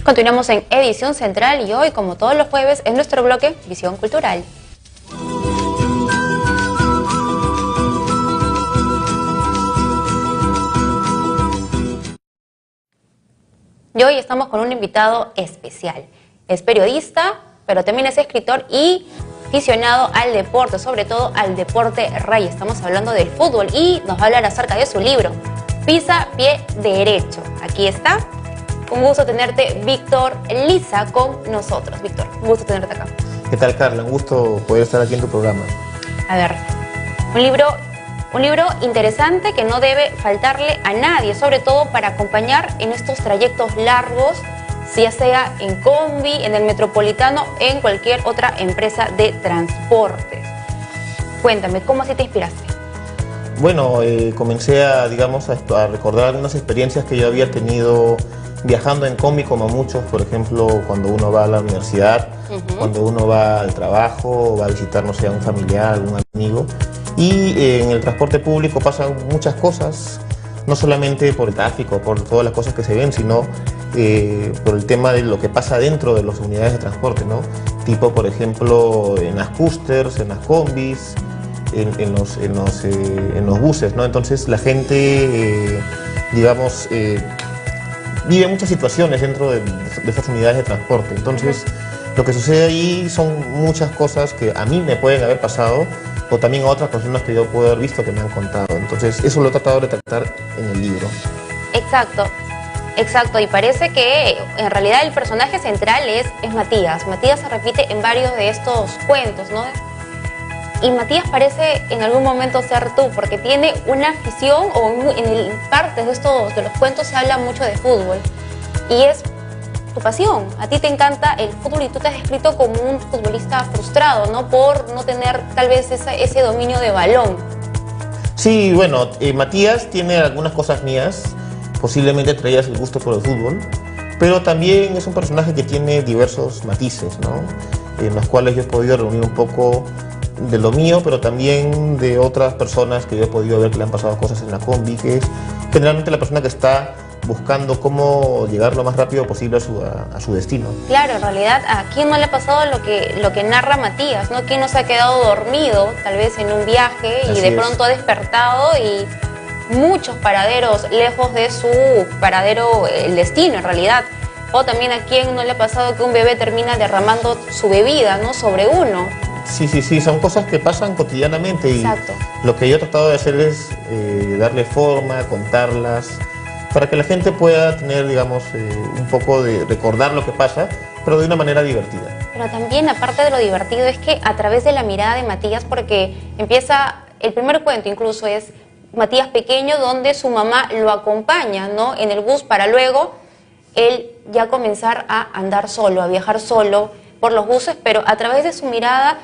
Continuamos en Edición Central y hoy, como todos los jueves, en nuestro bloque Visión Cultural. Y hoy estamos con un invitado especial. Es periodista, pero también es escritor y aficionado al deporte, sobre todo al deporte rey. Estamos hablando del fútbol y nos va a hablar acerca de su libro, Pisa Pie Derecho. Aquí está. Un gusto tenerte, Víctor Liza, con nosotros. Víctor, un gusto tenerte acá. ¿Qué tal, Carla? Un gusto poder estar aquí en tu programa. A ver, un libro interesante que no debe faltarle a nadie, sobre todo para acompañar en estos trayectos largos, ya sea en combi, en el metropolitano, en cualquier otra empresa de transportes. Cuéntame, ¿cómo así te inspiraste? Bueno, comencé a recordar algunas experiencias que yo había tenido viajando en combi, como muchos, por ejemplo, cuando uno va a la universidad, cuando uno va al trabajo, va a visitar, no sé, a un familiar, algún amigo. Y en el transporte público pasan muchas cosas, no solamente por el tráfico, por todas las cosas que se ven, sino por el tema de lo que pasa dentro de las unidades de transporte, ¿no? Tipo, por ejemplo, en las coasters, en las combis, en los buses, ¿no? Entonces la gente, vive muchas situaciones dentro de esas unidades de transporte. Entonces, lo que sucede ahí son muchas cosas que a mí me pueden haber pasado, o también a otras personas que yo puedo haber visto que me han contado. Entonces, eso lo he tratado de tratar en el libro. Exacto, exacto. Y parece que en realidad el personaje central es Matías. Matías se repite en varios de estos cuentos, ¿no? Y Matías parece en algún momento ser tú, porque tiene una afición, o en partes de los cuentos se habla mucho de fútbol. Y es tu pasión. A ti te encanta el fútbol y tú te has descrito como un futbolista frustrado, ¿no? Por no tener tal vez ese dominio de balón. Sí, bueno, Matías tiene algunas cosas mías, posiblemente entre ellas el gusto por el fútbol, pero también es un personaje que tiene diversos matices, ¿no? En los cuales yo he podido reunir un poco de lo mío, pero también de otras personas que yo he podido ver que le han pasado cosas en la combi, que es generalmente la persona que está buscando cómo llegar lo más rápido posible a su destino. Claro, en realidad, ¿a quién no le ha pasado lo que narra Matías, ¿no? ¿Quién no se ha quedado dormido, tal vez en un viaje, y de pronto ha despertado y muchos paraderos lejos de su paradero, el destino en realidad? O también a quién no le ha pasado que un bebé termina derramando su bebida, ¿no?, sobre uno. Sí, son cosas que pasan cotidianamente. Exacto. Y lo que yo he tratado de hacer es darle forma, contarlas, para que la gente pueda tener, un poco de recordar lo que pasa, pero de una manera divertida. Pero también, aparte de lo divertido, es que a través de la mirada de Matías, porque empieza, el primer cuento incluso es Matías pequeño, donde su mamá lo acompaña, ¿no?, en el bus, para luego él ya comenzar a andar solo, a viajar solo por los buses, pero a través de su mirada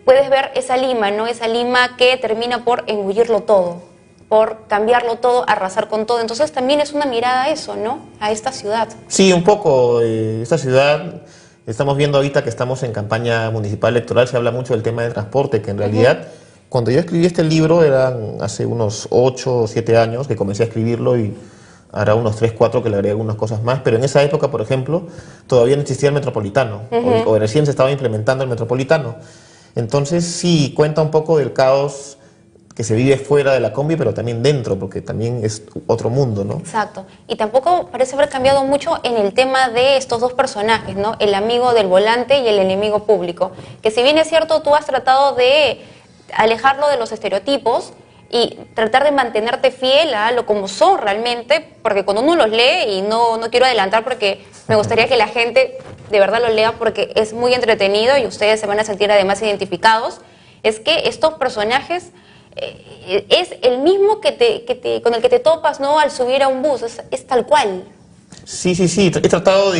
puedes ver esa Lima, ¿no? Esa Lima que termina por engullirlo todo, por cambiarlo todo, arrasar con todo. Entonces también es una mirada a eso, ¿no?, a esta ciudad. Sí, un poco. Esta ciudad, estamos viendo ahorita que estamos en campaña municipal electoral, se habla mucho del tema del transporte, que en realidad, cuando yo escribí este libro, eran hace unos 8 o 7 años que comencé a escribirlo, y hará unos 3, 4 que le agregué algunas cosas más, pero en esa época, por ejemplo, todavía no existía el metropolitano, o recién se estaba implementando el metropolitano. Entonces sí, cuenta un poco del caos que se vive fuera de la combi, pero también dentro, porque también es otro mundo, ¿no? Exacto. Y tampoco parece haber cambiado mucho en el tema de estos dos personajes, ¿no? El amigo del volante y el enemigo público. Que si bien es cierto, tú has tratado de alejarlo de los estereotipos y tratar de mantenerte fiel a lo como son realmente, porque cuando uno los lee, y no quiero adelantar porque me gustaría que la gente de verdad lo lea porque es muy entretenido y ustedes se van a sentir además identificados, es que estos personajes es el mismo con el que te topas, ¿no?, al subir a un bus, es tal cual. Sí, he tratado,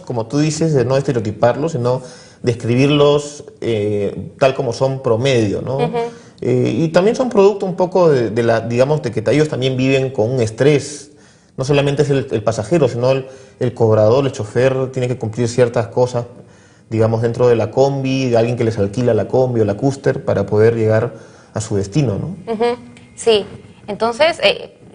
como tú dices, de no estereotiparlos, sino de escribirlos tal como son promedio, ¿no? Y también son producto un poco de que ellos también viven con un estrés. No solamente es el pasajero, sino el cobrador, el chofer, tiene que cumplir ciertas cosas, dentro de la combi, de alguien que les alquila la combi o la coaster para poder llegar a su destino, ¿no? Sí, entonces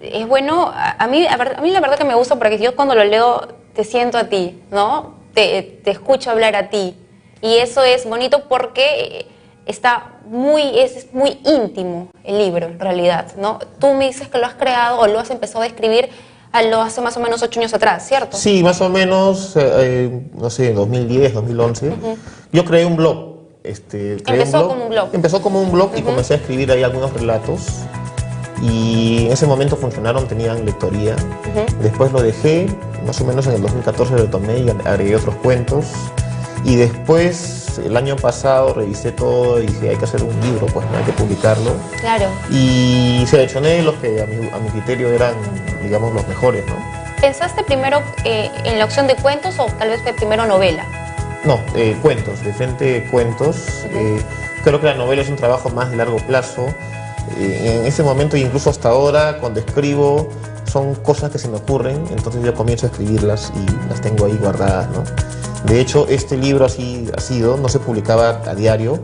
es bueno, a mí la verdad que me gusta, porque yo cuando lo leo te siento a ti, ¿no? Te escucho hablar a ti. Y eso es bonito porque es muy íntimo el libro, en realidad, ¿no? Tú me dices que lo has creado o lo has empezado a escribir hace más o menos 8 años atrás, ¿cierto? Sí, más o menos, no sé, 2010, 2011. Yo creé un blog. Empezó como un blog. Empezó como un blog y comencé a escribir ahí algunos relatos. Y en ese momento funcionaron, tenían lectoría. Después lo dejé, más o menos en el 2014 lo tomé y agregué otros cuentos. Y después, el año pasado, revisé todo y dije, hay que hacer un libro, pues no hay que publicarlo. Claro. Y seleccioné los que a mi criterio eran, digamos, los mejores, ¿no? ¿Pensaste primero en la opción de cuentos o tal vez fue primero novela? No, cuentos, de frente cuentos. Creo que la novela es un trabajo más de largo plazo. En ese momento, incluso hasta ahora, cuando escribo, son cosas que se me ocurren, entonces yo comienzo a escribirlas y las tengo ahí guardadas, ¿no? De hecho, este libro así ha sido, no se publicaba a diario,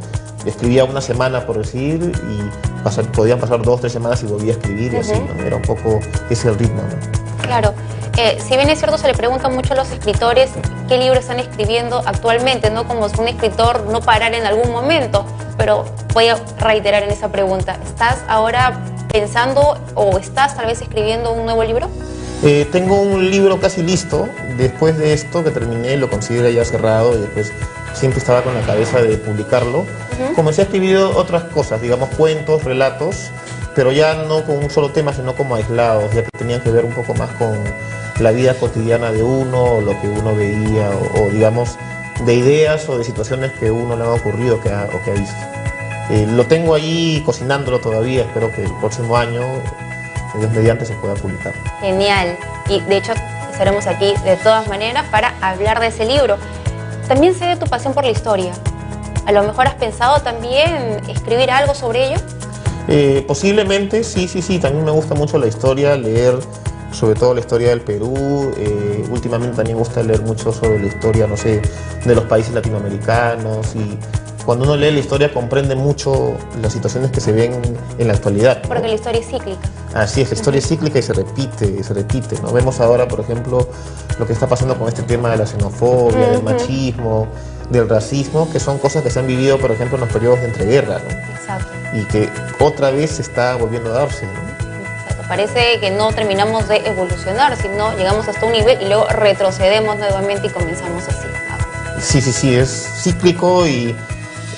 escribía una semana por decir y podían pasar 2 o 3 semanas y volvía a escribir y así, ¿no? Era un poco ese el ritmo, ¿no? Claro. Si bien es cierto, se le pregunta mucho a los escritores qué libro están escribiendo actualmente, ¿no? Como un escritor no parar en algún momento, pero voy a reiterar en esa pregunta. ¿Estás ahora pensando o estás tal vez escribiendo un nuevo libro? Tengo un libro casi listo. Después de esto que terminé, lo consideré ya cerrado y después siempre estaba con la cabeza de publicarlo. Comencé a escribir otras cosas, digamos cuentos, relatos, pero ya no con un solo tema, sino como aislados, ya que tenían que ver un poco más con la vida cotidiana de uno, o lo que uno veía, o digamos, de ideas o de situaciones que uno le han ocurrido o que ha visto. Lo tengo ahí cocinándolo todavía, espero que el próximo año, Dios mediante, se pueda publicar. Genial, y de hecho estaremos aquí de todas maneras para hablar de ese libro. También sé de tu pasión por la historia. A lo mejor has pensado también escribir algo sobre ello. Posiblemente, sí, también me gusta mucho la historia, leer sobre todo la historia del Perú. Últimamente también me gusta leer mucho sobre la historia, no sé, de los países latinoamericanos, y cuando uno lee la historia comprende mucho las situaciones que se ven en la actualidad, ¿no? Porque la historia es cíclica. Así es, la historia es cíclica y se repite, ¿no? Vemos ahora, por ejemplo, lo que está pasando con este tema de la xenofobia, del machismo, del racismo, que son cosas que se han vivido, por ejemplo, en los periodos de entreguerra, ¿no? Exacto. Y que otra vez se está volviendo a darse, ¿no? Exacto. Parece que no terminamos de evolucionar, sino llegamos hasta un nivel y luego retrocedemos nuevamente y comenzamos así. Sí, es cíclico y,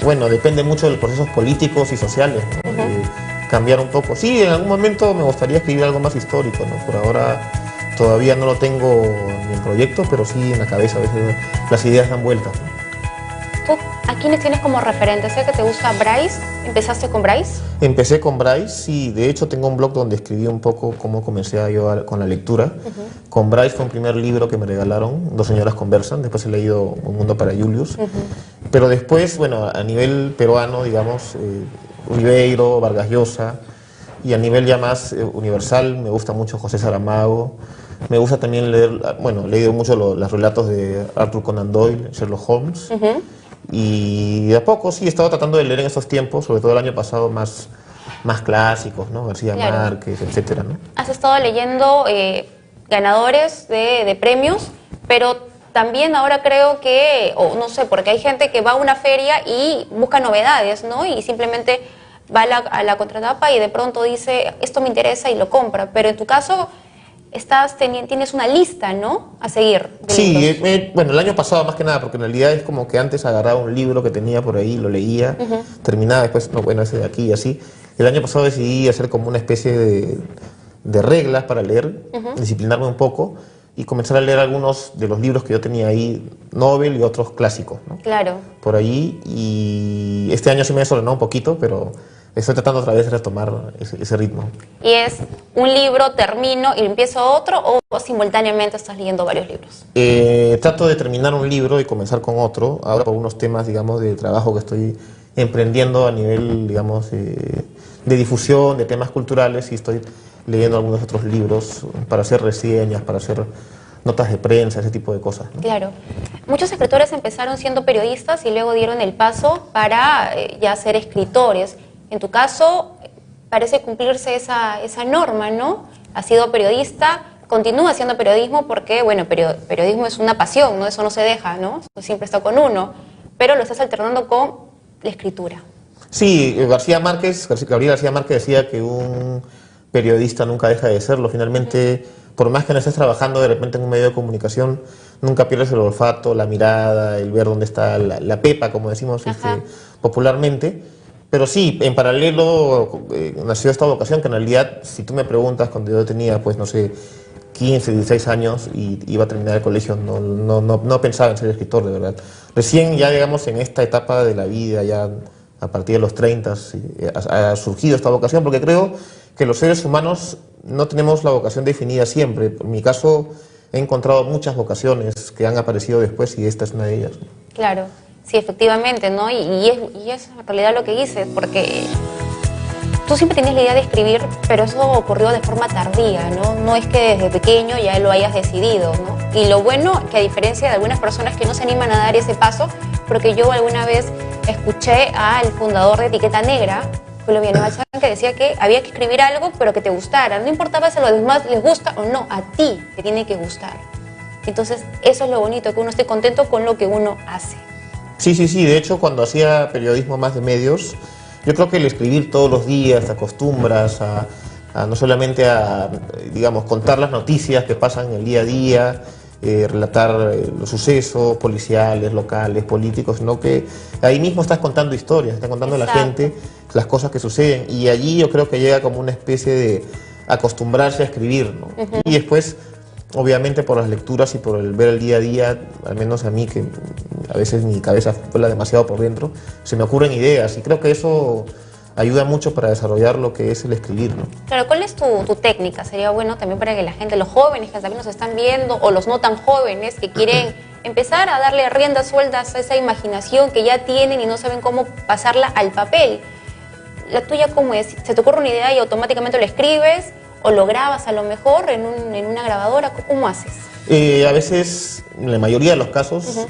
bueno, depende mucho de los procesos políticos y sociales, ¿no? Cambiar un poco. Sí, en algún momento me gustaría escribir algo más histórico, ¿no? Por ahora todavía no lo tengo ni en proyecto, pero sí en la cabeza a veces las ideas dan vueltas, ¿no? ¿Tú a quiénes tienes como referente? Sé que te gusta Bryce. ¿Empezaste con Bryce? Empecé con Bryce, sí. De hecho, tengo un blog donde escribí un poco cómo comencé yo con la lectura. Con Bryce fue un primer libro que me regalaron, Dos señoras conversan. Después he leído Un mundo para Julius. Pero después, bueno, a nivel peruano, digamos, Ribeiro, Vargas Llosa. Y a nivel ya más universal, me gusta mucho José Saramago. Me gusta también leer, bueno, he leído mucho los relatos de Arthur Conan Doyle, Sherlock Holmes. Y de a poco sí he estado tratando de leer en estos tiempos, sobre todo el año pasado, más clásicos, ¿no? García Márquez, etcétera, ¿no? Has estado leyendo ganadores de premios, pero también ahora creo que, o no sé, porque hay gente que va a una feria y busca novedades, ¿no? Y simplemente va a la contratapa y de pronto dice, esto me interesa y lo compra. Pero en tu caso tienes una lista, ¿no? A seguir. Sí, bueno, el año pasado más que nada, porque en realidad es como que antes agarraba un libro que tenía por ahí, lo leía, terminaba, después, no, bueno, ese de aquí y así. El año pasado decidí hacer como una especie de reglas para leer, disciplinarme un poco y comenzar a leer algunos de los libros que yo tenía ahí, Nobel y otros clásicos, ¿no? Claro. Por ahí, y este año sí me he desordenado un poquito, pero estoy tratando otra vez de retomar ese ritmo. ¿Y es un libro, termino y empiezo otro, o simultáneamente estás leyendo varios libros? Trato de terminar un libro y comenzar con otro, ahora por unos temas, digamos, de trabajo que estoy emprendiendo a nivel, digamos, de difusión, de temas culturales, y estoy leyendo algunos otros libros para hacer reseñas, para hacer notas de prensa, ese tipo de cosas, ¿no? Claro. Muchos escritores empezaron siendo periodistas y luego dieron el paso para ya ser escritores. En tu caso, parece cumplirse esa norma, ¿no? Has sido periodista, continúa haciendo periodismo porque, bueno, periodismo es una pasión, ¿no? Eso no se deja, ¿no? Eso siempre está con uno, pero lo estás alternando con la escritura. Sí, Gabriel García Márquez decía que un periodista nunca deja de serlo. Finalmente, por más que no estés trabajando de repente en un medio de comunicación, nunca pierdes el olfato, la mirada, el ver dónde está la pepa, como decimos popularmente. Pero sí, en paralelo nació esta vocación que en realidad, si tú me preguntas, cuando yo tenía, pues no sé, 15, 16 años y iba a terminar el colegio, no pensaba en ser escritor, de verdad. Recién ya, digamos, en esta etapa de la vida, ya a partir de los 30, ha surgido esta vocación, porque creo que los seres humanos no tenemos la vocación definida siempre. En mi caso, he encontrado muchas vocaciones que han aparecido después y esta es una de ellas. Claro, sí, efectivamente, ¿no? Y es en realidad lo que dices, porque tú siempre tenías la idea de escribir, pero eso ocurrió de forma tardía, ¿no? No es que desde pequeño ya lo hayas decidido, ¿no? Y lo bueno, que a diferencia de algunas personas que no se animan a dar ese paso, porque yo alguna vez escuché al fundador de Etiqueta Negra, Julio Villanueva, que decía que había que escribir algo, pero que te gustara. No importaba si a los demás les gusta o no, a ti te tiene que gustar. Entonces, eso es lo bonito, que uno esté contento con lo que uno hace. Sí, sí, sí. De hecho, cuando hacía periodismo más de medios, yo creo que el escribir todos los días, te acostumbras a no solamente a, digamos, contar las noticias que pasan en el día a día, relatar los sucesos policiales, locales, políticos, sino que ahí mismo estás contando historias, estás contando a la gente las cosas que suceden, y allí yo creo que llega como una especie de acostumbrarse a escribir, ¿no? Y después, obviamente, por las lecturas y por el ver el día a día, al menos a mí, que a veces mi cabeza vuela demasiado por dentro, se me ocurren ideas, y creo que eso ayuda mucho para desarrollar lo que es el escribir, ¿no? Claro, ¿cuál es tu técnica? Sería bueno también para que la gente, los jóvenes que también nos están viendo, o los no tan jóvenes que quieren empezar a darle riendas sueltas a esa imaginación que ya tienen y no saben cómo pasarla al papel. ¿La tuya cómo es? ¿Se te ocurre una idea y automáticamente lo escribes? ¿O lo grabas a lo mejor en una grabadora? ¿Cómo haces? A veces, en la mayoría de los casos,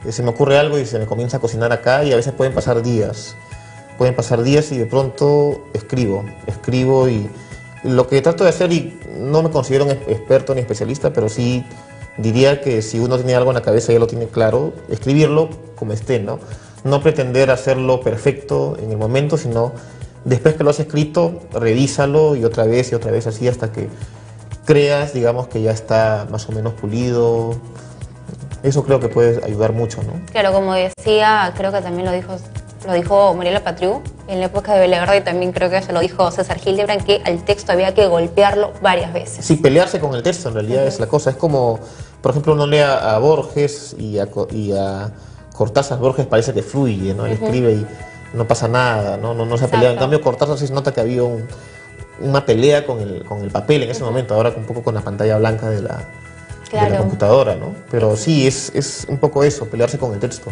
se me ocurre algo y se me comienza a cocinar acá, y a veces pueden pasar días. Pueden pasar días y de pronto escribo, y lo que trato de hacer, y no me considero un experto ni especialista, pero sí diría que si uno tiene algo en la cabeza y ya lo tiene claro, escribirlo como esté, ¿no? No pretender hacerlo perfecto en el momento, sino después que lo has escrito, revísalo y otra vez así hasta que creas, digamos, que ya está más o menos pulido. Eso creo que puede ayudar mucho, ¿no? Claro, como decía, creo que también lo dijo Mariela Patriu en la época de Beleverde, y también creo que se lo dijo César Hildebrand, que al texto había que golpearlo varias veces. Sí, pelearse con el texto en realidad es la cosa. Es como, por ejemplo, uno lee a Borges y a Cortázar. Borges parece que fluye, ¿no? Él escribe y no pasa nada, no se pelea. En cambio, Cortázar sí se nota que había una pelea con el papel en ese momento, ahora un poco con la pantalla blanca de la computadora, ¿no? Pero sí, es un poco eso, pelearse con el texto.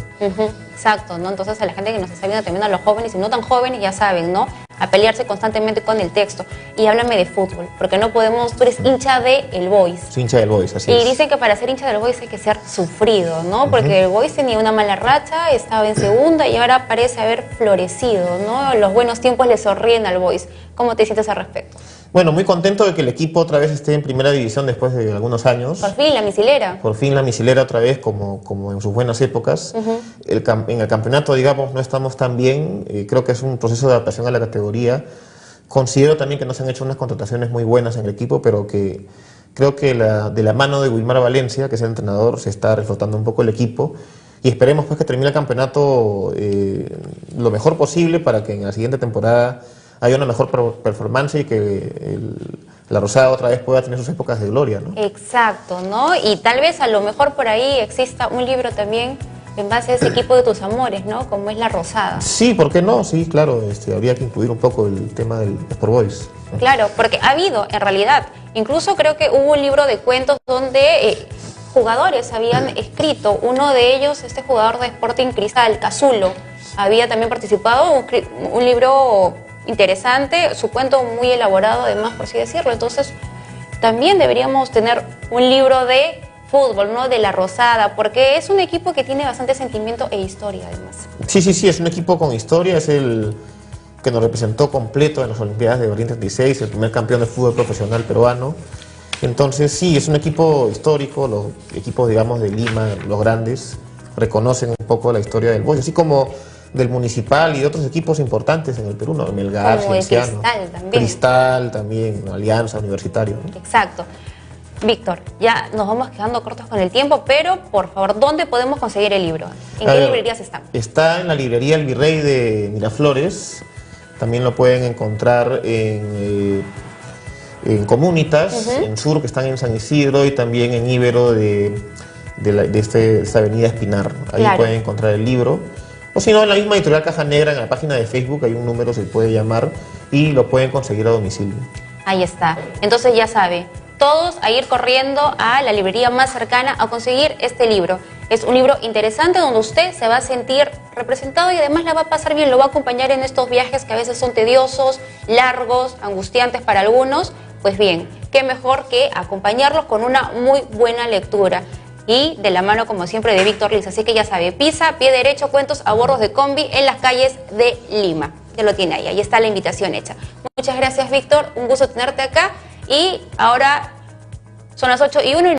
Exacto, ¿no? Entonces a la gente que nos está viendo, también a los jóvenes y no tan jóvenes, ya saben, ¿no? A pelearse constantemente con el texto. Y háblame de fútbol, porque no podemos, tú eres hincha de El Boys. Soy hincha del Boys, así y es. Y dicen que para ser hincha del Boys hay que ser sufrido, ¿no? Porque el Boys tenía una mala racha, estaba en segunda y ahora parece haber florecido, ¿no? Los buenos tiempos le sonríen al Boys. ¿Cómo te sientes al respecto? Bueno, muy contento de que el equipo otra vez esté en primera división después de algunos años. Por fin, la misilera. Por fin la misilera otra vez, como en sus buenas épocas. En el campeonato, digamos, no estamos tan bien. Creo que es un proceso de adaptación a la categoría. Considero también que no se han hecho unas contrataciones muy buenas en el equipo, pero que creo que de la mano de Wilmar Valencia, que es el entrenador, se está reflotando un poco el equipo. Y esperemos pues que termine el campeonato lo mejor posible para que en la siguiente temporada haya una mejor performance y que la Rosada otra vez pueda tener sus épocas de gloria, ¿no? Exacto, ¿no? Y tal vez a lo mejor por ahí exista un libro también en base a ese equipo de tus amores, ¿no? Como es La Rosada. Sí, ¿por qué no? Sí, claro, habría que incluir un poco el tema del Sport Boys. Claro, porque ha habido, en realidad, incluso creo que hubo un libro de cuentos donde jugadores habían escrito. Uno de ellos, este jugador de Sporting Cristal, Cazulo, había también participado, un libro interesante, su cuento muy elaborado además, por así decirlo. Entonces también deberíamos tener un libro de fútbol, ¿no? De La Rosada, porque es un equipo que tiene bastante sentimiento e historia además. Sí, es un equipo con historia, es el que nos representó completo en las Olimpiadas de Berlín 36, el primer campeón de fútbol profesional peruano. Entonces sí, es un equipo histórico, los equipos, digamos, de Lima, los grandes, reconocen un poco la historia del Boys, así como del Municipal y de otros equipos importantes en el Perú, ¿no? Melgar, Como el Cienciano, Cristal también. Cristal también, Alianza, Universitario, ¿no? Exacto. Víctor, ya nos vamos quedando cortos con el tiempo, pero por favor, ¿dónde podemos conseguir el libro? ¿En qué librerías están? Está en la librería El Virrey de Miraflores, también lo pueden encontrar en Comunitas, en Sur, que están en San Isidro, y también en Ibero de esta avenida Espinar. Ahí Claro. pueden encontrar el libro. O si no, en la misma editorial Caja Negra, en la página de Facebook, hay un número, se puede llamar y lo pueden conseguir a domicilio. Ahí está. Entonces ya sabe, todos a ir corriendo a la librería más cercana a conseguir este libro. Es un libro interesante donde usted se va a sentir representado y además la va a pasar bien, lo va a acompañar en estos viajes que a veces son tediosos, largos, angustiantes para algunos. Pues bien, qué mejor que acompañarlos con una muy buena lectura. Y de la mano, como siempre, de Víctor Liz. Así que ya sabe, Pisa, pie derecho, cuentos a bordos de combi en las calles de Lima. Ya lo tiene ahí está la invitación hecha. Muchas gracias, Víctor, un gusto tenerte acá. Y ahora son las 8:01.